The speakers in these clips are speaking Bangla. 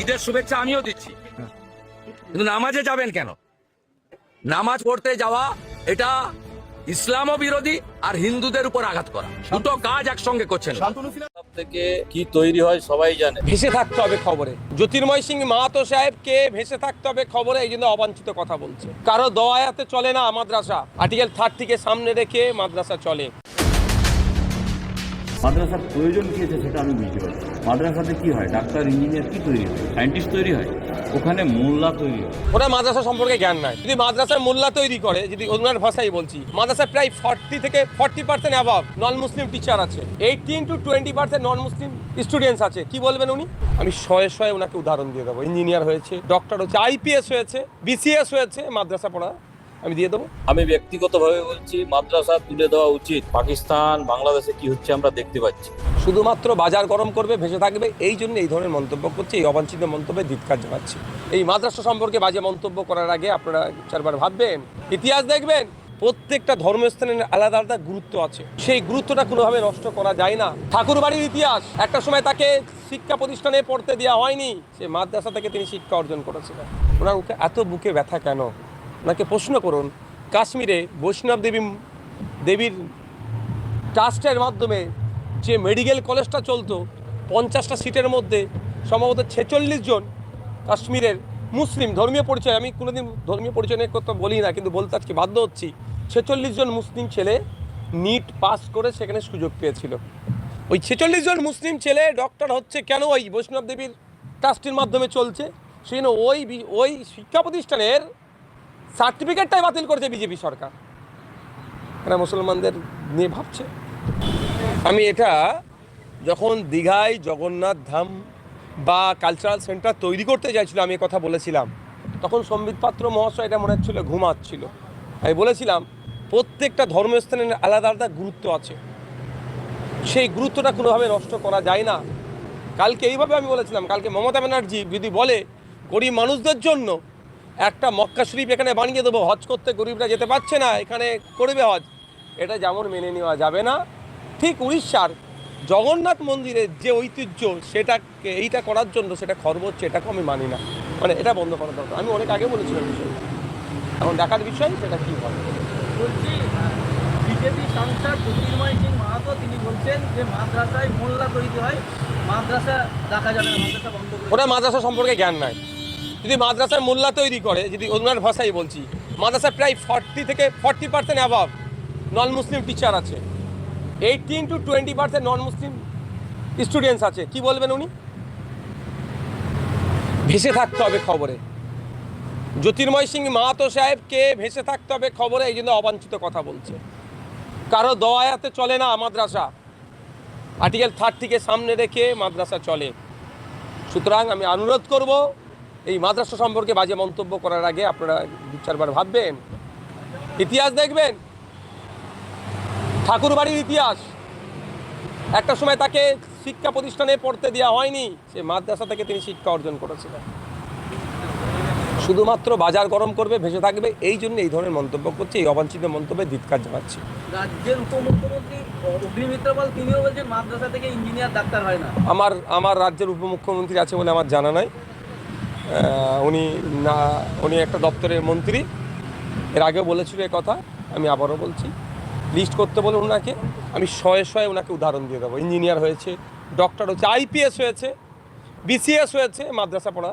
ঈদের শুভেচ্ছা আমিও দিচ্ছি, কিন্তু নামাজে যাবেন কেন? নামাজ পড়তে যাওয়া এটা ইসলামও বিরোধী আর হিন্দুদের উপর আঘাত করা, দুটো কাজ একসঙ্গে করছেন। থেকে কি তৈরি হয় সবাই জানে। ভেসে থাকতে হবে খবরে। জ্যোতির্ময় সিং মাহাতো সাহেবকে ভেসে থাকতে হবে খবরে, এই জন্য অবাঞ্ছিত কথা বলছে। কারো দোয়ায়াতে চলে না মাদ্রাসা, আর্টিকেল 30 সামনে রেখে মাদ্রাসা চলে। মাদ্রাসার প্রয়োজন কি আছে সেটা আমি বুঝতে পারছি। মাদ্রাসাতে কি হয়? ডাক্তার, ইঞ্জিনিয়ার কি তৈরি হয়? সায়েন্টিস্ট তৈরি হয়, ওখানে মোল্লা তৈরি হয়। ওরা মাদ্রাসা সম্পর্কে জ্ঞান নাই। যদি মাদ্রাসার মোল্লা তৈরি করে, যদি ওনার ভাষাই বলছি, মাদ্রাসায় প্রায় 40 থেকে 40% অ্যাভাব নন মুসলিম টিচার আছে, 18 to 20% নন মুসলিম স্টুডেন্টস আছে। কি বলবেন উনি? আমি শয়ে ওনাকে উদাহরণ দিয়ে দেবো। ইঞ্জিনিয়ার হয়েছে, ডক্টর হচ্ছে, আইপিএস হয়েছে, বিসিএস হয়েছে, মাদ্রাসা পড়া আমি দিয়ে দেবো। আমি ব্যক্তিগতভাবে বলছি মাদ্রাসা তুলে দেওয়া উচিত। পাকিস্তান, বাংলাদেশে কি হচ্ছে আমরা দেখতে পাচ্ছি। শুধুমাত্র বাজার গরম করবে, ভেসে থাকবে, এই জন্য এই ধরনের মন্তব্য করছে। এই অবাঞ্ছিত মন্তব্যে ধিক্কার জানাচ্ছি। এই মাদ্রাসা সম্পর্কে বাজে মন্তব্য করার আগে আপনারা চারবার ভাববেন, ইতিহাস দেখবেন। প্রত্যেকটা ধর্মস্থানের আলাদা আলাদা গুরুত্ব আছে, সেই গুরুত্বটা কোনোভাবে নষ্ট করা যায় না। ঠাকুরবাড়ির ইতিহাস, একটা সময় তাকে শিক্ষা প্রতিষ্ঠানে পড়তে দেওয়া হয়নি, সে মাদ্রাসা থেকে তিনি শিক্ষা অর্জন করেছিলেন। ওনার এত বুকে ব্যথা কেন? ওনাকে প্রশ্ন করুন। কাশ্মীরে বৈষ্ণব দেবীর ট্রাস্টের মাধ্যমে যে মেডিকেল কলেজটা চলতো, 50টা সিটের মধ্যে সম্ভবত 46 জন কাশ্মীরের মুসলিম, ধর্মীয় পরিচয়, আমি কোনোদিন ধর্মীয় পরিচয় নিয়ে কথা বলি না, কিন্তু বলতে আজকে বাধ্য হচ্ছি, 46 জন মুসলিম ছেলে নিট পাস করে সেখানে সুযোগ পেয়েছিল। ওই 46 জন মুসলিম ছেলে ডক্টর হচ্ছে কেন? ওই বৈষ্ণব দেবীর ট্রাস্টের মাধ্যমে চলছে, সেই জন্য ওই শিক্ষা প্রতিষ্ঠানের সার্টিফিকেটটাই বাতিল করেছে বিজেপি সরকার। এরা মুসলমানদের নিয়ে ভাবছে। আমি এটা যখন দীঘায় জগন্নাথ ধাম বা কালচারাল সেন্টার তৈরি করতে চাইছিল, আমি কথা বলেছিলাম, তখন সম্বিত পাত্র মহাশয় এটা মনে হচ্ছিল ঘুমাচ্ছিল। আমি বলেছিলাম প্রত্যেকটা ধর্মস্থানের আলাদা আলাদা গুরুত্ব আছে, সেই গুরুত্বটা কোনোভাবে নষ্ট করা যায় না। কালকে এইভাবে আমি বলেছিলাম, কালকে মমতা ব্যানার্জি যদি বলে গরিব মানুষদের জন্য একটা মক্কা শরীফ এখানে বানিয়ে দেবো, হজ করতে গরিবরা যেতে পারছে না, এখানে করবে হজ, এটা যেমন মেনে নেওয়া যাবে না, ঠিক উড়িষ্যার জগন্নাথ মন্দিরের যে ঐতিহ্য সেটাকে এইটা করার জন্য সেটা খর্ব হচ্ছে, এটাকে আমি মানি না। মানে এটা বন্ধ করা দরকার। আমি অনেক আগে বলেছিলাম বিষয়টা, এখন দেখার বিষয় সেটা কী হয়। বলছি, বিজেপি সাংসদ জ্যোতির্ময় সিং মাহাতো তিনি বলছেন যে মাদ্রাসায় মোল্লা তৈরি হয়, মাদ্রাসা দেখা যাবে না, মাদ্রাসা বন্ধ করে। ওরা মাদ্রাসা সম্পর্কে জ্ঞান নাই। যদি মাদ্রাসায় মোল্লা তৈরি করে, যদি ওনার ভাষাই বলছি, মাদ্রাসায় প্রায় 40 থেকে 40% অ্যাভাব নন মুসলিম টিচার আছে, 18 to 20% নন মুসলিম স্টুডেন্টস আছে। কি বলবেন উনি? ভেসে থাকতে হবে খবরে। জ্যোতির্ময় সিং মাহাতো সাহেবকে ভেসে থাকতে হবে খবরে, এই জন্য অবাঞ্ছিত কথা বলছে। কারো দোয়ায়াতে চলে না মাদ্রাসা, আর্টিকেল 30 সামনে রেখে মাদ্রাসা চলে। সুতরাং আমি অনুরোধ করব, এই মাদ্রাসা সম্পর্কে বাজে মন্তব্য করার আগে আপনারা দু চারবার ভাববেন, ইতিহাস দেখবেন। ঠাকুরবাড়ির ইতিহাস, একটা সময় তাকে শিক্ষা প্রতিষ্ঠানে পড়তে দেওয়া হয়নি, সে মাদ্রাসা থেকে তিনি শিক্ষা অর্জন করেছিলেন। শুধুমাত্র বাজার গরম করবে, ভেসে থাকবে, এই জন্য এই ধরনের মন্তব্য করছে। এই অবাঞ্ছিত মন্তব্যে ধিক্কার জানাচ্ছি। রাজ্যের উপমুখ্যমন্ত্রী অগ্নিমিত্র পাল তিনিও বলছেন মাদ্রাসা থেকে ইঞ্জিনিয়ার ডাক্তার হয় না। আমার রাজ্যের উপমুখ্যমন্ত্রী আছে বলে আমার জানা নাই। উনি একটা দপ্তরের মন্ত্রী, এর আগেও বলেছিল এ কথা, আমি আবারও বলছি, লিস্ট করতে বলে ওনাকে, আমি শয়ে ওনাকে উদাহরণ দিয়ে দেবো। ইঞ্জিনিয়ার হয়েছে, ডক্টর হচ্ছে, আইপিএস হয়েছে, বিসিএস হয়েছে, মাদ্রাসা পড়া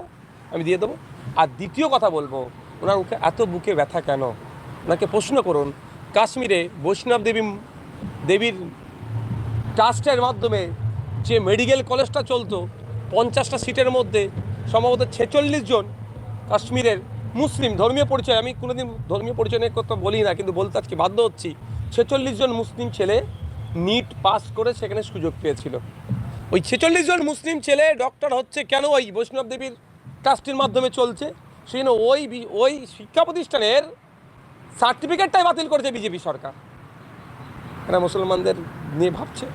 আমি দিয়ে দেবো। আর দ্বিতীয় কথা বলবো, ওনার এত বুকে ব্যথা কেন? ওনাকে প্রশ্ন করুন। কাশ্মীরে বৈষ্ণব দেবীর ট্রাস্টের মাধ্যমে যে মেডিকেল কলেজটা চলতো, 50টা সিটের মধ্যে সম্ভবত 46 জন কাশ্মীরের মুসলিম, ধর্মীয় পরিচয়, আমি কোনোদিন ধর্মীয় পরিচয় নিয়ে কথা বলি না, কিন্তু বলতে আজকে বাধ্য হচ্ছি, 46 জন মুসলিম ছেলে নিট পাস করে সেখানে সুযোগ পেয়েছিল। ওই 46 জন মুসলিম ছেলে ডক্টর হচ্ছে কেন? ওই বৈষ্ণব দেবীর ট্রাস্টের মাধ্যমে চলছে, সেই জন্য ওই শিক্ষা প্রতিষ্ঠানের সার্টিফিকেটটাই বাতিল করেছে বিজেপি সরকার। এরা মুসলমানদের নিয়ে ভাবছে।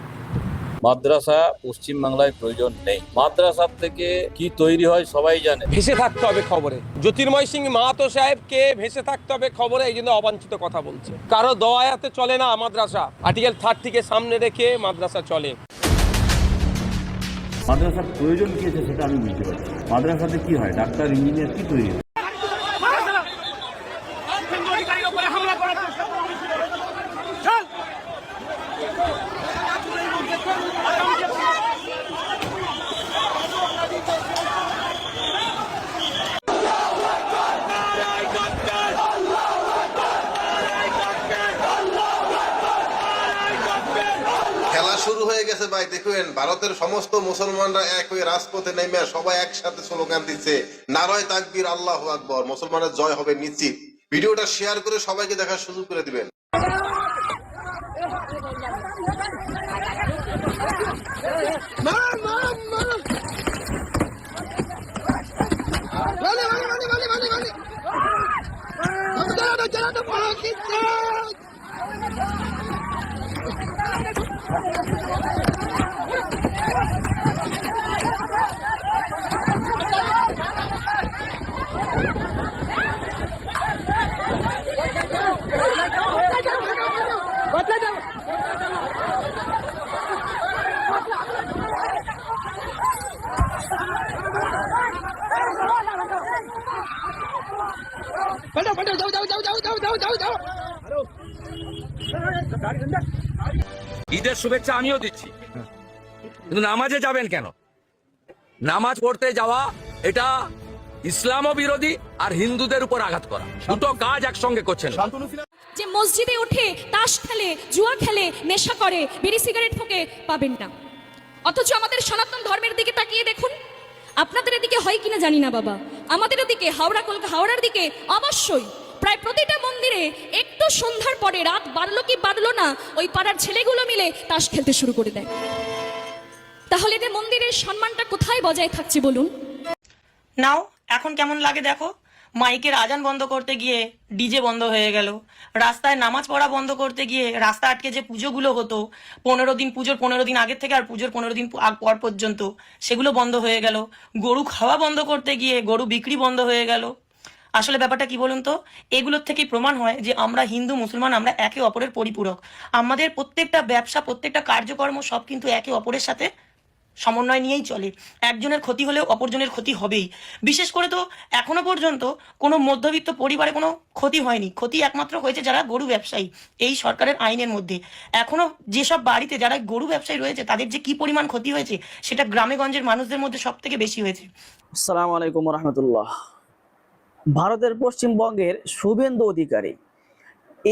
মাদ্রাসা পশ্চিমবাংলায় প্রয়োজন নেই। মাদ্রাসা থেকে কি তৈরি হয় সবাই জানে। ভেসে থাকতে হবে খবরে। জ্যোতির্ময় সিং মাহাতো সাহেবকে ভেসে থাকতে হবে খবরে, এই জন্য অবাঞ্ছিত কথা বলছে। কারো দোয়ায়াতে চলে না মাদ্রাসা, আর্টিকেল 30 সামনে রেখে মাদ্রাসা চলে। মাদ্রাসার প্রয়োজন কি আছে সেটা আমি বুঝতে পারছি। মাদ্রাসাতে কি হয়, ডাক্তার ইঞ্জিনিয়ার কি তৈরি হয়? খেলা শুরু হয়ে গেছে ভাই, দেখবেন ভারতের সমস্ত মুসলমানরা এক হয়ে রাজপথে নেমে সবাই একসাথে স্লোগান দিচ্ছে, নারায়ে তাকবীর, আল্লাহু আকবার, মুসলমানের জয় হবে নিশ্চিত। ভিডিওটা শেয়ার করে সবাইকে দেখার সুযোগ করে দিবেন। ঈদের শুভেচ্ছা আমিও দিচ্ছি, কিন্তু নামাজে যাবেন কেন? নামাজ পড়তে যাওয়া এটা ইসলামও বিরোধী আর হিন্দুদের উপর আঘাত করা, দুটো কাজ একসঙ্গে করছেন। যে মসজিদে উঠে তাস খেলে, জুয়া খেলে, নেশা করে, বিড়ি সিগারেট ফুঁকে পাবেন না। অথচ আমাদের সনাতন ধর্মের দিকে তাকিয়ে দেখুন, আপনাদের এদিকে হয় কিনা জানি না বাবা, আমাদের এদিকে হাওড়ার দিকে অবশ্যই প্রায় প্রতিটা মন্দিরে একটু সন্ধ্যার পরে, রাত বাড়লো কি বাড়লো না, ওই পাড়ার ছেলেগুলো মিলে তাস খেলতে শুরু করে দেয়। তাহলে এদের মন্দিরের সম্মানটা কোথায় বজায় থাকছে বলুন? নাও এখন কেমন লাগে দেখো, মাইকের আজান বন্ধ করতে গিয়ে ডিজে বন্ধ হয়ে গেল, রাস্তায় নামাজ পড়া বন্ধ করতে গিয়ে রাস্তা আটকে যে পুজোগুলো হতো 15 দিন, পুজোর 15 দিন আগের থেকে আর পুজোর 15 দিন পর পর্যন্ত, সেগুলো বন্ধ হয়ে গেল, গরু খাওয়া বন্ধ করতে গিয়ে গরু বিক্রি বন্ধ হয়ে গেল। আসলে ব্যাপারটা কি বলুন তো, এগুলোর থেকেই প্রমাণ হয় যে আমরা হিন্দু মুসলমান, আমরা একে অপরের পরিপূরক। আমাদের প্রত্যেকটা ব্যবসা, প্রত্যেকটা কার্যকর্ম সব কিন্তু একে অপরের সাথে সমন্বয় নিয়েই চলে। একজনের ক্ষতি হলেও অপরজনের ক্ষতি হবেই। বিশেষ করে তো এখনো পর্যন্ত কোনো মধ্যবিত্ত পরিবারে কোনো ক্ষতি হয়নি, ক্ষতি একমাত্র হয়েছে যারা গরু ব্যবসায়ী। এই সরকারের আইনের মধ্যে এখনো যেসব বাড়িতে যারা গরু ব্যবসায়ী রয়েছে তাদের যে কি পরিমাণ ক্ষতি হয়েছে সেটা গ্রামে গঞ্জের মানুষদের মধ্যে সব থেকে বেশি হয়েছে। আসসালামু আলাইকুম রহমতুল্লাহ। ভারতের পশ্চিমবঙ্গের শুভেন্দু অধিকারী,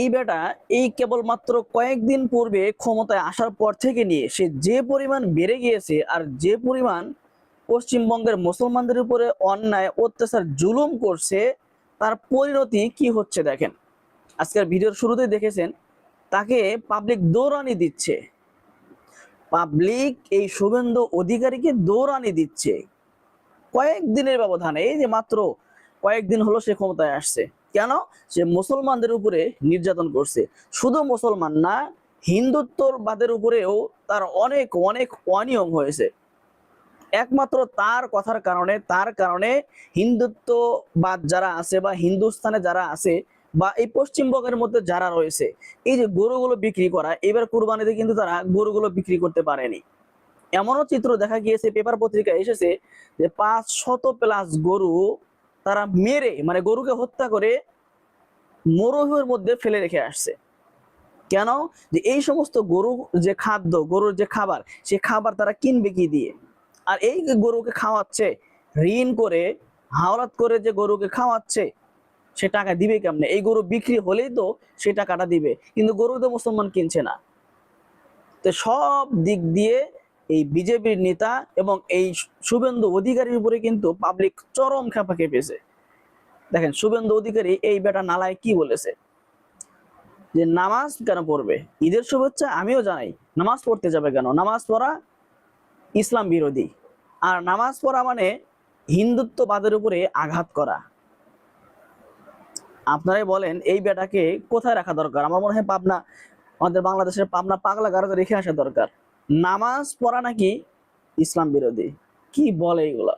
এই বেটা এই কেবলমাত্র কয়েকদিন পূর্বে ক্ষমতায় আসার পর থেকে নিয়ে সে যে পরিমাণ বেড়ে গিয়েছে, আর যে পরিমাণ পশ্চিমবঙ্গের মুসলমানদের উপরে অন্যায় অত্যাচার জুলুম করছে, তার পরিণতি কি হচ্ছে দেখেন। আজকের ভিডিওর শুরুতেই দেখেছেন তাকে পাবলিক দৌড়ানি দিচ্ছে, পাবলিক এই শুভেন্দু অধিকারীকে দৌড়ানি দিচ্ছে কয়েকদিনের ব্যবধানে। এই যে মাত্র কয়েকদিন হলো সে ক্ষমতায় আসছে, কেন? সে মুসলমানদের উপরে নির্যাতন করছে। শুধু মুসলমান না, হিন্দুত্ববাদের উপরেও তার অনেক অনেক অনিয়ম হয়েছে। একমাত্র তার কথার কারণে, তার কারণে হিন্দুত্ববাদ যারা আছে বা হিন্দুস্তানে যারা আছে বা এই পশ্চিমবঙ্গের মধ্যে যারা রয়েছে, এই যে গরুগুলো বিক্রি করা, এবার কুরবানিতে কিন্তু তারা গরুগুলো বিক্রি করতে পারেনি। এমনও চিত্র দেখা গিয়েছে, পেপার পত্রিকায় এসেছে যে 500+ গরু তারা মেরে, মানে গরুকে হত্যা করে মরুভূমির মধ্যে ফেলে রেখে আসছে। কেন? যে এই সমস্ত গরু যে খাদ্য, গরুর যে খাবার, সে খাবার তারা কিনবে কি দিয়ে? আর এই গরুকে খাওয়াচ্ছে ঋণ করে, হাওলাত করে যে গরুকে খাওয়াচ্ছে, সে টাকা দিবে কেমনে? এই গরু বিক্রি হলেই তো সে টাকাটা দিবে, কিন্তু গরু তো মুসলমান কিনছে না। তো সব দিক দিয়ে এই বিজেপির নেতা এবং এই শুভেন্দু অধিকারীর উপরে কিন্তু পাবলিক চরম খেপা খেপেছে। দেখেন শুভেন্দু অধিকারী এই বেটা নালায় কি বলেছে, যে নামাজ কেন পড়বে? ঈদের শুভেচ্ছা আমিও জানাই, নামাজ পড়তে যাবে কেন? নামাজ পড়া ইসলাম বিরোধী, আর নামাজ পড়া মানে হিন্দুত্ববাদের উপরে আঘাত করা। আপনারাই বলেন এই বেটাকে কোথায় রাখা দরকার? আমার মনে হয় পাবনা, আমাদের বাংলাদেশের পাবনা পাগলা গারদে রেখে আসা দরকার। নামাজ পড়া নাকি ইসলাম বিরোধী, কি বলে এগুলা?